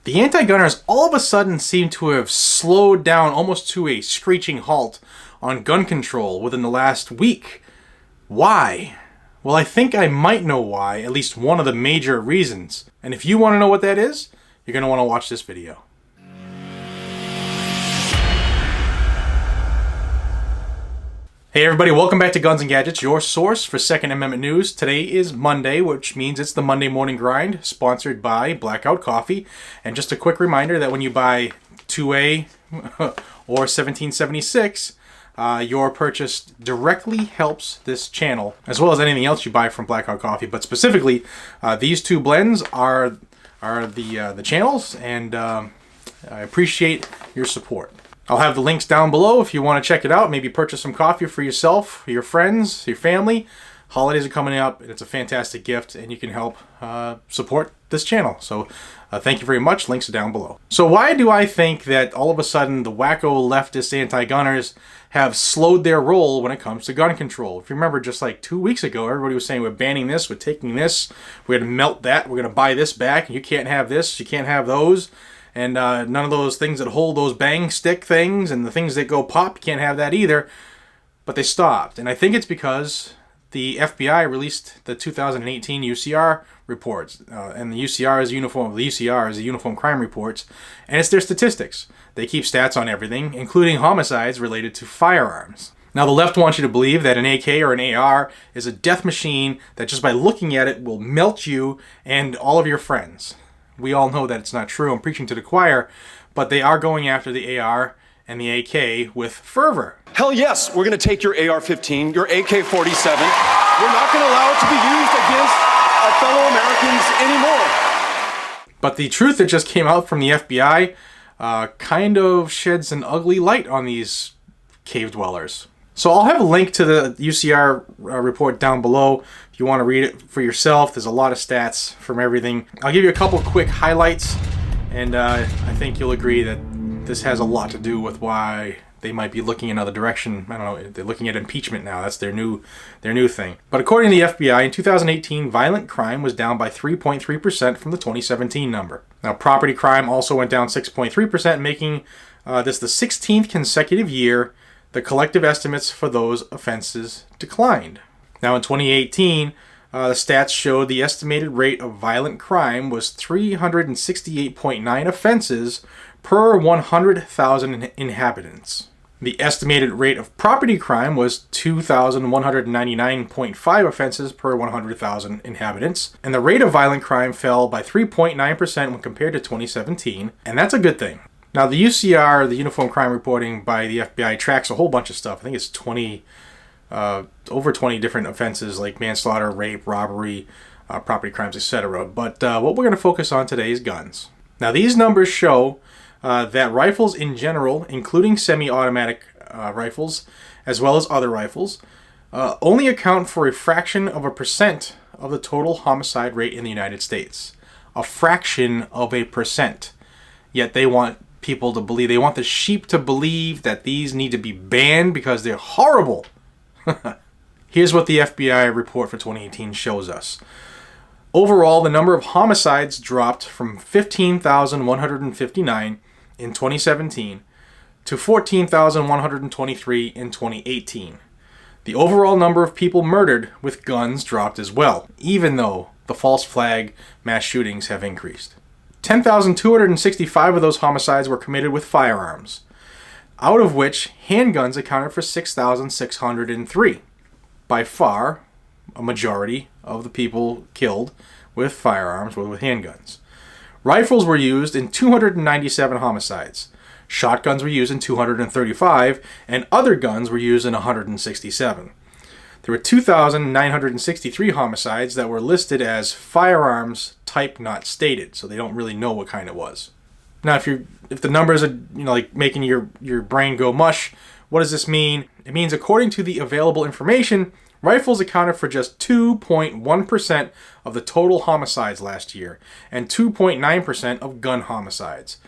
The anti-gunners all of a sudden seem to have slowed down almost to a screeching halt on gun control within the last week. Why? Well, I think I might know why, at least one of the major reasons. And if you want to know what that is, you're going to want to watch this video. Hey everybody, welcome back to Guns and Gadgets, your source for Second Amendment news. Today is Monday, which means it's the Monday Morning Grind, sponsored by Blackout Coffee. And just a quick reminder that when you buy 2A or 1776, your purchase directly helps this channel, as well as anything else you buy from Blackout Coffee. But specifically, these two blends are the channels, and I appreciate your support. I'll have the links down below if you want to check it out. Maybe purchase some coffee for yourself, your friends, your family. Holidays are coming up, and it's a fantastic gift, and you can help support this channel. So thank you very much. Links are down below. So why do I think that all of a sudden the wacko leftist anti-gunners have slowed their roll when it comes to gun control? If you remember, just like 2 weeks ago, everybody was saying we're banning this, we're taking this, we're going to melt that, we're going to buy this back, and you can't have this, you can't have those. And none of those things that hold those bang stick things and the things that go pop, you can't have that either. But they stopped. And I think it's because the FBI released the 2018 UCR reports. And the UCR is the Uniform Crime Reports. And it's their statistics. They keep stats on everything, including homicides related to firearms. Now, the left wants you to believe that an AK or an AR is a death machine that just by looking at it will melt you and all of your friends. We all know that it's not true. I'm preaching to the choir, but they are going after the AR and the AK with fervor. Hell yes, we're going to take your AR-15, your AK-47. We're not going to allow it to be used against our fellow Americans anymore. But the truth that just came out from the FBI kind of sheds an ugly light on these cave dwellers. So I'll have a link to the UCR report down below if you want to read it for yourself. There's a lot of stats from everything. I'll give you a couple quick highlights, and I think you'll agree that this has a lot to do with why they might be looking another direction. I don't know, they're looking at impeachment now. That's their new thing. But according to the FBI, in 2018, violent crime was down by 3.3% from the 2017 number. Now, property crime also went down 6.3%, making this the 16th consecutive year the collective estimates for those offenses declined. Now in 2018, the stats showed the estimated rate of violent crime was 368.9 offenses per 100,000 inhabitants. The estimated rate of property crime was 2,199.5 offenses per 100,000 inhabitants. And the rate of violent crime fell by 3.9% when compared to 2017, and that's a good thing. Now, the UCR, the Uniform Crime Reporting by the FBI, tracks a whole bunch of stuff. I think it's over 20 different offenses like manslaughter, rape, robbery, property crimes, etc. But what we're going to focus on today is guns. Now, these numbers show that rifles in general, including semi-automatic rifles, as well as other rifles, only account for a fraction of a percent of the total homicide rate in the United States. A fraction of a percent. Yet they want people to believe, they want the sheep to believe that these need to be banned because they're horrible. Here's what the FBI report for 2018 shows us. Overall, the number of homicides dropped from 15,159 in 2017 to 14,123 in 2018. The overall number of people murdered with guns dropped as well, even though the false flag mass shootings have increased. 10,265 of those homicides were committed with firearms, out of which handguns accounted for 6,603. By far, a majority of the people killed with firearms were with handguns. Rifles were used in 297 homicides. Shotguns were used in 235, and other guns were used in 167. There were 2,963 homicides that were listed as firearms type not stated, so they don't really know what kind it was. Now, if the numbers are like making your brain go mush, what does this mean? It means according to the available information, rifles accounted for just 2.1% of the total homicides last year, and 2.9% of gun homicides.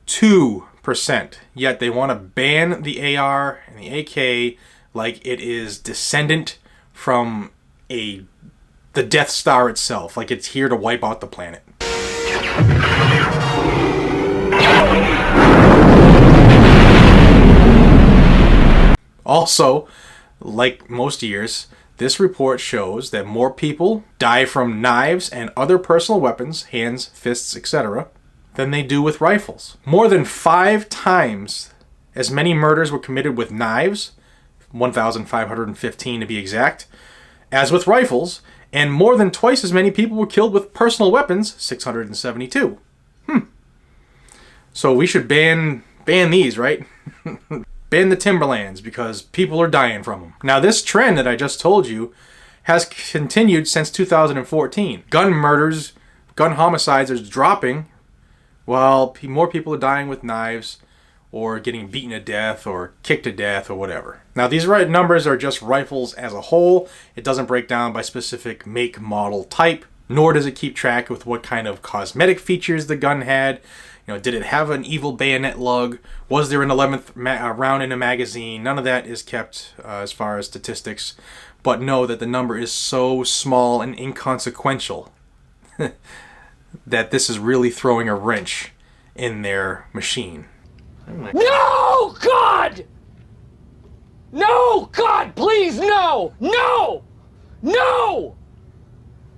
2%. Yet they want to ban the AR and the AK like it is descendant from the Death Star itself, like it's here to wipe out the planet. Also, like most years, this report shows that more people die from knives and other personal weapons, hands, fists, etc., than they do with rifles. More than 5 times as many murders were committed with knives, 1,515 to be exact, as with rifles, and more than twice as many people were killed with personal weapons, 672. So we should ban these, right? Ban the Timberlands because people are dying from them. Now this trend that I just told you has continued since 2014. Gun murders, gun homicides are dropping while more people are dying with knives or getting beaten to death or kicked to death or whatever. Now these numbers are just rifles as a whole. It doesn't break down by specific make, model, type, nor does it keep track with what kind of cosmetic features the gun had. Did it have an evil bayonet lug? Was there an 11th round in a magazine? None of that is kept as far as statistics. But know that the number is so small and inconsequential that this is really throwing a wrench in their machine. No, God! No, God, please, no! No! No!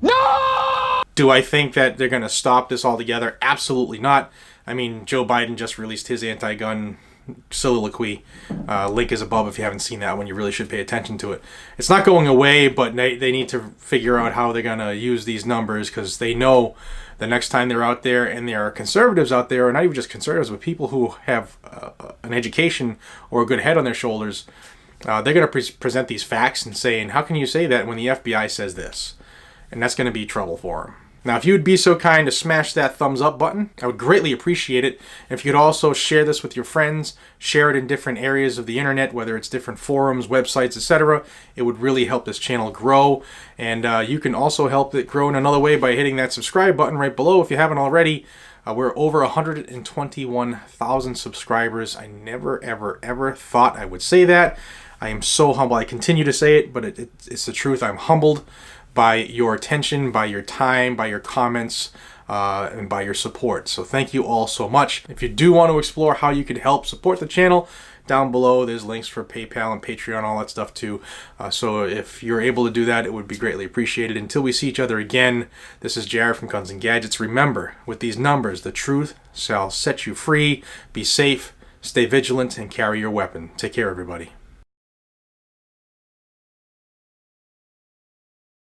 No! Do I think that they're going to stop this altogether? Absolutely not. I mean, Joe Biden just released his anti-gun soliloquy. Link is above if you haven't seen that one. You really should pay attention to it. It's not going away, but they need to figure out how they're going to use these numbers because they know the next time they're out there, and there are conservatives out there, or not even just conservatives, but people who have an education or a good head on their shoulders, they're going to present these facts and saying, how can you say that when the FBI says this? And that's going to be trouble for them. Now, if you would be so kind to smash that thumbs up button, I would greatly appreciate it. If you'd also share this with your friends, share it in different areas of the internet, whether it's different forums, websites, etc., it would really help this channel grow. And you can also help it grow in another way by hitting that subscribe button right below if you haven't already. We're over 121,000 subscribers. I never, ever, ever thought I would say that. I am so humble. I continue to say it, but it's the truth. I'm humbled by your attention, by your time, by your comments, and by your support. So thank you all so much. If you do want to explore how you could help support the channel, down below there's links for PayPal and Patreon, all that stuff too. So if you're able to do that, it would be greatly appreciated. Until we see each other again, this is Jared from Guns and Gadgets. Remember, with these numbers, the truth shall set you free. Be safe, stay vigilant, and carry your weapon. Take care, everybody.